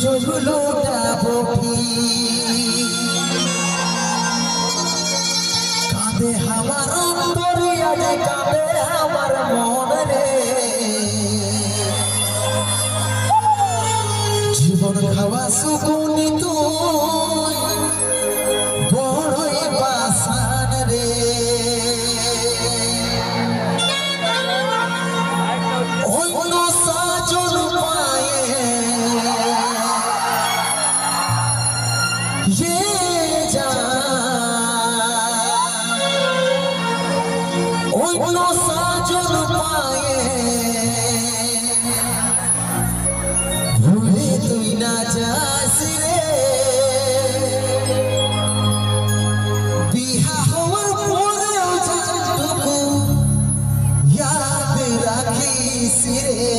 সুযোগগুলোটা বকি কাঁদে আমার অন্তরে আগে কাঁদে আমার মন রে জীবন খাওয়া সুকুনি তুই বড়ই পাশান রে অন্য সাজন পায়ে অন্য সাজন পায়ে ভুলে তুই না যাস রে বিহা হওয়ার পরেও যতটুকু ইয়াদ রাখিস রে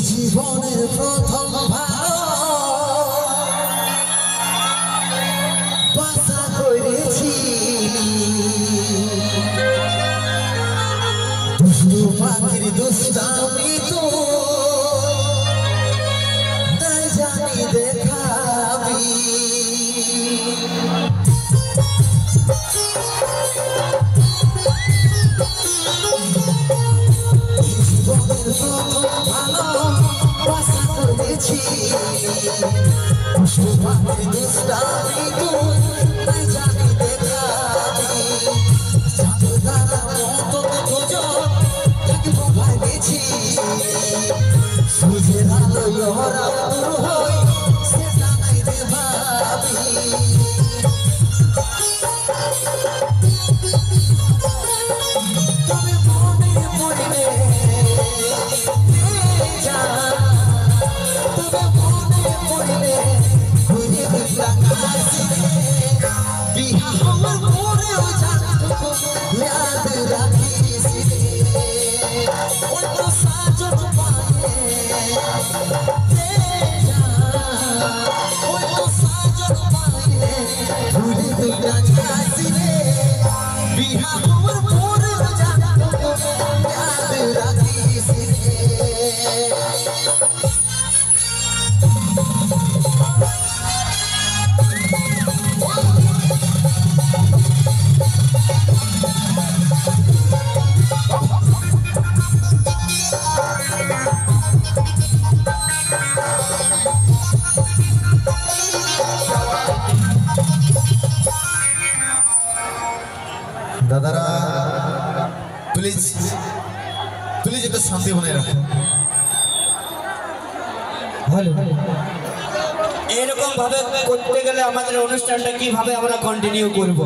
জীবনের প্রথম বাসা করেছি দুষ্টু পাখির দুষ্টামি তো নাই জানি দেখাবি জীবনের প্রথম বাসা করেছি সুভাবের দুষ্টামি তুই নাই জানি দেখাবি চাঁদারা মতন দুজন থাকিব ভাবেছি সূর্যের আলোয় হরা দূর হই সেটা নাই রে ভাবি তবে মনে পড়লে বিহা হওয়ার পরেও যতটুকু ইয়াদ রাখিস রে অন্য সাজন পায়ে অন্য সাজন পায়ে ভুলে তুই না যাস রে বিহা হওয়ার পরেও যতটুকু ইয়াদ রাখিস রে মধ্যে শান্তি বজায় রাখুন। ভালো এরকম ভাবে করতে গেলে আমাদের অনুষ্ঠানটা কিভাবে আমরা কন্টিনিউ করব?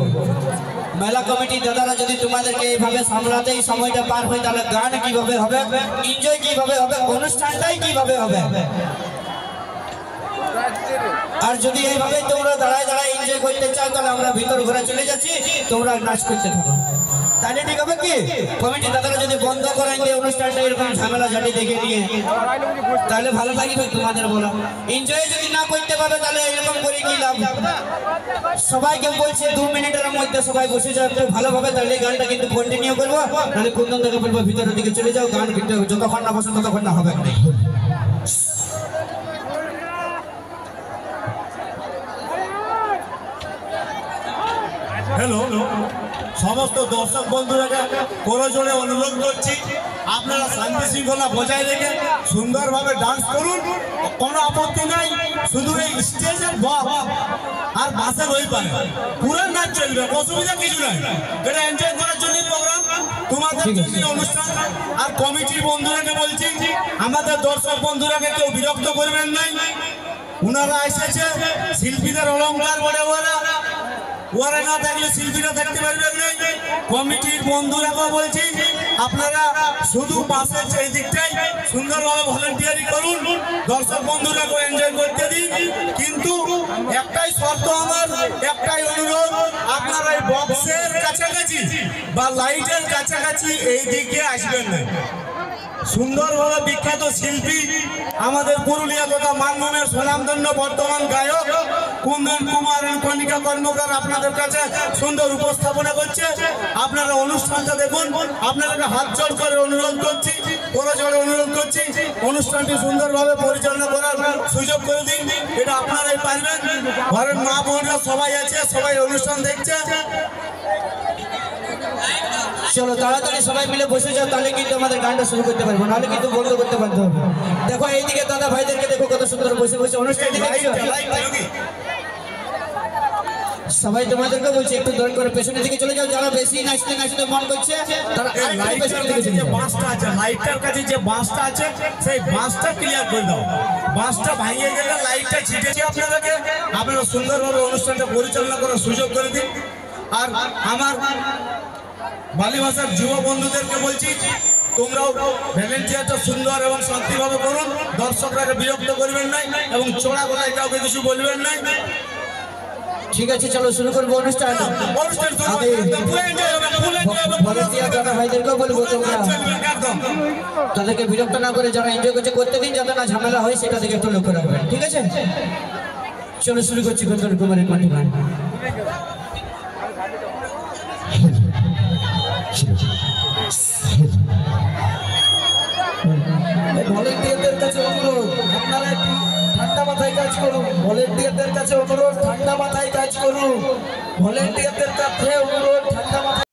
মেলা কমিটি দাদারা যদি তোমাদেরকে এইভাবে সামলাতেই সময়টা পার হয় তাহলে গান কিভাবে হবে, এনজয় কিভাবে হবে, অনুষ্ঠানটাই কিভাবে হবে? আর যদি এইভাবে তোমরা দাঁড়ায় দাঁড়ায় এনজয় করতে চাও তাহলে আমরা ভিতর ঘরে চলে যাচ্ছি, তোমরা নাচ করতে থাকো। তাহলে ঠিক হবে কি? কমিটি দাদারা যদি বন্ধ করেন যে অনুষ্ঠানটা এরকম ঝামেলা ঝাঁটি দেখে নিয়ে, তাহলে ভালো লাগবে তোমাদের বলো? এনজয় যদি না করতে পারবে তাহলে এরকম করে কি লাভ? সবাইকে বলছে 2 মিনিটের মধ্যে সবাই বসে যাও একটু ভালোভাবে, তাহলে গানটা কিন্তু কন্টিনিউ করবো। তাহলে কুন্দন থেকে বলবো ভিতরের দিকে চলে যাও, গান কিন্তু যতক্ষণ না বসে ততক্ষণ না হবে। হ্যালো, সমস্ত দর্শক বন্ধুরাকে করজোড়ে অনুরোধ করছি আপনারা শান্তি শৃঙ্খলা বজায় রেখে সুন্দরভাবে ডান্স করুন, কোনো আপত্তি নাই। শুধু এই স্টেজের বক্স আর বাসের ওই পারে পুরো নাচ চলবে, অসুবিধা কিছু নাই। এটা এনজয় করার জন্য প্রোগ্রাম, তোমাদের জন্য অনুষ্ঠান। আর কমিটির বন্ধুরাকে বলছি আমাদের দর্শক বন্ধুরাকে কেউ বিরক্ত করবেন নাই। উনারা এসেছে শিল্পীদের অলঙ্কার বলে ওরা না থাকলে শিল্পীরা থাকতে পারবে না। কমিটির বন্ধুরাকে বলছি আপনারা শুধু পাশের এই দিকটাই সুন্দরভাবে ভলেন্টিয়ারি করুন, দর্শক বন্ধুরাকে এনজয় করতে দিন। কিন্তু একটাই শর্ত আমার, একটাই অনুরোধ, আপনারা এই বক্সের কাছাকাছি বা লাইটের কাছাকাছি এই দিকে আসবেন না। সুন্দরভাবে বিখ্যাত শিল্পী আমাদের পুরুলিয়া তথা মানভূমের সুনামধন্য বর্তমান গায়ক কুন্দন কুমার কণিকা কর্মকার আপনাদের কাছে সুন্দর উপস্থাপনা করছে। আপনারা অনুষ্ঠানটা দেখুন, আপনাদেরকে হাত জোড় করে অনুরোধ করছি, করজোড়ে অনুরোধ করছি অনুষ্ঠানটি সুন্দরভাবে পরিচালনা করার সুযোগ করে দিন। এটা আপনারাই পারবেন। ঘরের মা বোনরা সবাই আছে, সবাই অনুষ্ঠান দেখছে। চলো তাড়াতাড়ি সবাই মিলে বসে যাও, তাহলে কিন্তু আমাদের গানটা শুরু করতে পারবো, নাহলে কিন্তু বন্ধ করতে পারতে হবে। দেখো এইদিকে দাদা ভাইদেরকে দেখো কত সুন্দর বসে বসে অনুষ্ঠান দেখছো। সবাই তোমাদেরকে বলছি একটু দৌড় করে পেছনের দিকে চলে যাও, যারা বেশি নাচতে নাচতে মন করছে তারা পেছনের দিকে চলে যাও। বাঁশটা আছে, লাইটটার কাছে যে বাঁশটা আছে সেই বাঁশটা ক্লিয়ার করে দাও। বাঁশটা ভাঙিয়ে গেলে লাইটটা ছিটেছে আপনাদেরকে, আপনারা সুন্দরভাবে অনুষ্ঠানটা পরিচালনা করার সুযোগ করে দিন। আর আমার বালি ভাষার যুব বন্ধুদেরকে বলছি তোমরাও ভলেন্টিয়ারটা সুন্দর এবং শান্তিভাবে করুন, দর্শকরাকে বিরক্ত করবেন নাই এবং চোরা গলায় কাউকে কিছু বলবেন নাই। ঠিক আছে চলো শুরু করবো অনুষ্ঠান। ভাইদেরকেও বলবো তোমরা তাদেরকে বিরক্ত না করে যারা এনজয় করছে করতে দিন, যাতে না ঝামেলা হয় সেটা থেকে একটু লক্ষ্য রাখবেন, ঠিক আছে? চলো শুরু করছি কুন্দন কুমারের কণ্ঠে গান। ভলেন্টিয়ারদের কাছে অনুরোধ আপনারা একটু ঠান্ডা মাথায় কাজ করুন। ভলেন্টিয়ারদের কাছে অনুরোধ ঠান্ডা মাথায় কাজ করুন। ভলেন্টিয়ারদের কাছে অনুরোধ ঠান্ডা মাথায়